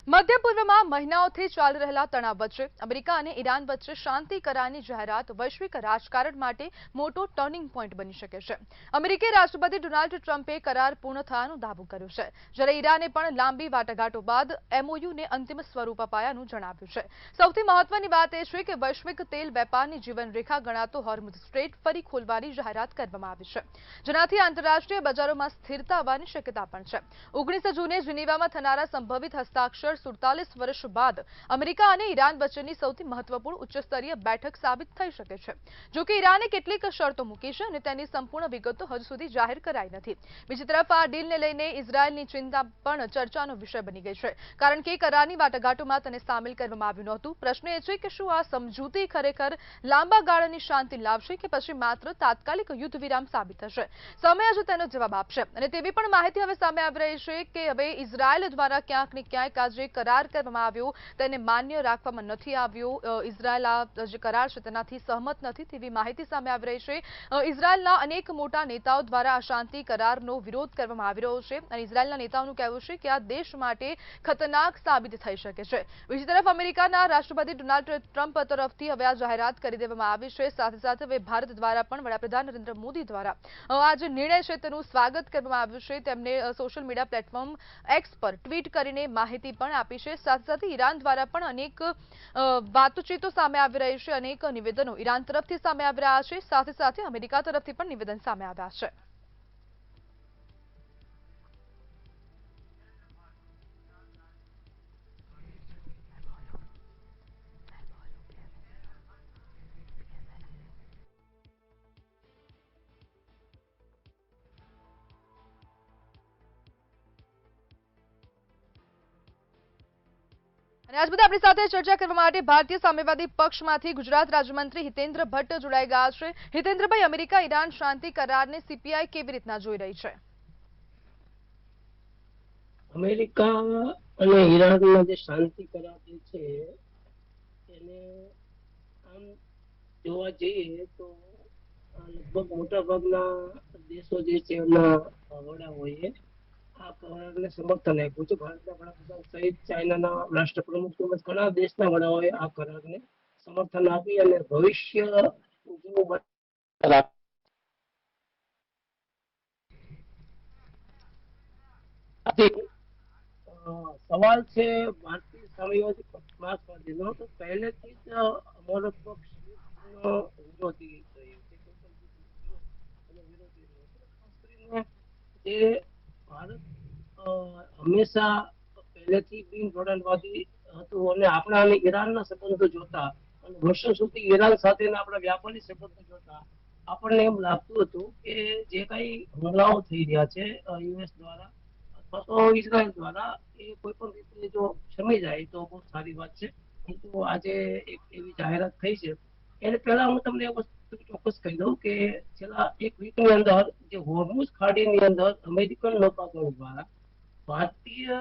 મધ્ય પૂર્વમાં મહિનાઓથી ચાલી રહેલા તણાવ વચ્ચે અમેરિકા અને ઈરાન વચ્ચે શાંતિ કરારની જાહેરાત વૈશ્વિક રાજકારણ માટે મોટો ટર્નિંગ પોઈન્ટ બની શકે છે। અમેરિકી રાષ્ટ્રપતિ ડોનાલ્ડ ટ્રમ્પે કરાર પૂર્ણ થયાનું દાવો કર્યો છે, જ્યારે ઈરાને પણ લાંબી વાટાઘાટો બાદ MOUને અંતિમ સ્વરૂપ અપાયાનું જણાવ્યું છે। સૌથી મહત્વની વાત એ છે કે વૈશ્વિક તેલ વેપારની જીવનરેખા ગણાતો હોર્મુઝ સ્ટ્રેટ ફરી ખોલવાની જાહેરાત કરવામાં આવી છે, જેનાથી આંતરરાષ્ટ્રીય બજારોમાં સ્થિરતા આવવાની શક્યતા પણ છે। 19 જૂને જીનીવામાં થનારા સંભવિત હસ્તાક્ષર 47 વર્ષ બાદ અમેરિકા અને ઈરાન વચ્ચેની સૌથી મહત્વપૂર્ણ ઉચ્ચસ્તરીય બેઠક સાબિત થઈ શકે છે। જો કે ઈરાને કેટલીક શરતો મૂકી છે અને તેની સંપૂર્ણ વિગતો હજુ સુધી જાહેર કરાઈ નથી। બીજી તરફ આ ડીલને લઈને ઇઝરાયેલની ચિંતા પણ ચર્ચાનો વિષય બની ગઈ છે, કારણ કે કરારની વાટાઘાટોમાં તેને સામેલ કરવામાં આવ્યું નહોતું। પ્રશ્ન એ છે કે શું આ સમજૂતી ખરેખર લાંબા ગાળાની શાંતિ લાવશે કે પછી માત્ર તાત્કાલિક યુદ્ધ વિરામ સાબિત થશે? સમય જ તેનો જવાબ આપશે। અને તેવી પણ માહિતી હવે સામે આવી રહી છે કે હવે ઇઝરાયેલ દ્વારા ક્યાંક ને ક્યાંક આજે કરાર કરવામાં આવ્યો તેને માન્ય રાખવામાં નથી આવ્યો। ઇઝરાયેલ આ જે કરાર છે તેનાથી સહમત નથી તેવી માહિતી સામે આવી રહી છે। ઇઝરાયેલના અનેક મોટા નેતાઓ દ્વારા આ શાંતિ કરારનો વિરોધ કરવામાં આવી રહ્યો છે અને ઇઝરાયેલના નેતાઓનું કહેવું છે કે આ દેશ માટે ખતરનાક સાબિત થઈ શકે છે। બીજી તરફ અમેરિકાના રાષ્ટ્રપતિ ડોનાલ્ડ ટ્રમ્પ તરફથી હવે આ જાહેરાત કરી દેવામાં આવી છે। સાથે સાથે હવે ભારત દ્વારા પણ વડાપ્રધાન નરેન્દ્ર મોદી દ્વારા આ જે નિર્ણય છે તેનું સ્વાગત કરવામાં આવ્યું છે। તેમને સોશિયલ મીડિયા પ્લેટફોર્મ એક્સ પર ટ્વીટ કરીને માહિતી પણ આપી છે। સાથે સાથે ઈરાન દ્વારા પણ અનેક વાતચીતો સામે આવી રહી છે, અનેક નિવેદનો ઈરાન તરફથી સામે આવી રહ્યા છે। સાથે સાથે અમેરિકા તરફથી પણ નિવેદન સામે આવ્યા છે। અને આજ બધા આપણી સાથે ચર્ચા કરવા માટે ભારતીય સામ્યવાદી પક્ષમાંથી ગુજરાત રાજ્યમંત્રી હિતેન્દ્ર ભટ્ટ જોડાઈ ગયા છે। હિતેન્દ્રભાઈ, અમેરિકા ઈરાન શાંતિ કરારને સીપીઆઈ કેવી રીતના જોઈ રહી છે? અમેરિકા અને ઈરાનનો જે શાંતિ કરાર છે એને આમ જોવા જઈએ તો લગભગ મોટા ભાગના દેશો જે છે એમના વડાઓએ આ કરારને સમર્થન આપ્યું છે। ભારતના વડાપ્રધાન સહિત ચાઇનાના રાષ્ટ્રપ્રમુખ તેમજ ઘણા દેશના વડાઓએ આ કરારને સમર્થન આપી અને ભવિષ્ય જેવું સવાલ છે ભારતીય સામ્યવાદી માર્ક્સવાદીનો, તો પહેલેથી જ અમારો પક્ષ વિરોધી રહ્યો છે અને વિરોધી રહ્યો છે। ખાસ કરીને જે ભારત હંમેશા પહેલેથી બિન જોડાણવાદી હતું અને આપણા અને ઈરાનના સંબંધો જોતા અને વર્ષો સુધી ઈરાન સાથેના આપણા વ્યાપારી સંબંધો જોતા આપણને એમ લાગતું હતું કે જે કઈ હુમલાઓ થઈ રહ્યા છે યુએસ દ્વારા અથવા તો ઇઝરાયલ દ્વારા એ કોઈ પણ રીતે જો શમી જાય તો બહુ સારી વાત છે। પરંતુ આજે એક એવી જાહેરાત થઈ છે। એને પહેલા હું તમને એ વસ્તુ ચોક્કસ કહી દઉં કે છેલ્લા એક વીકની અંદર જે હોર્મુઝ ખાડીની અંદર અમેરિકન નૌકાદળ દ્વારા ભારતીય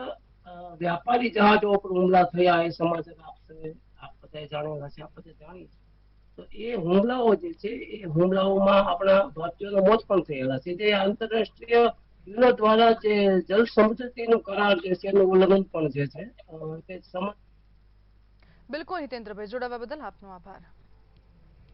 વ્યાપારી જહાજો ઉપર હુમલા થયા એ સમાચાર આપ બધા જાણેલા છે, આપ બધા જાણીએ છીએ। તો એ હુમલાઓ જે છે એ હુમલાઓમાં આપણા ભારતીયોના મોત પણ થયેલા છે। જે આંતરરાષ્ટ્રીય દ્વારા જે જલ સમજૂતીનો કરાર જે છે એનું ઉલ્લંઘન પણ જે છે બિલકુલ હિતેન્દ્રભાઈ, જોડાવા બદલ આપનો આભાર।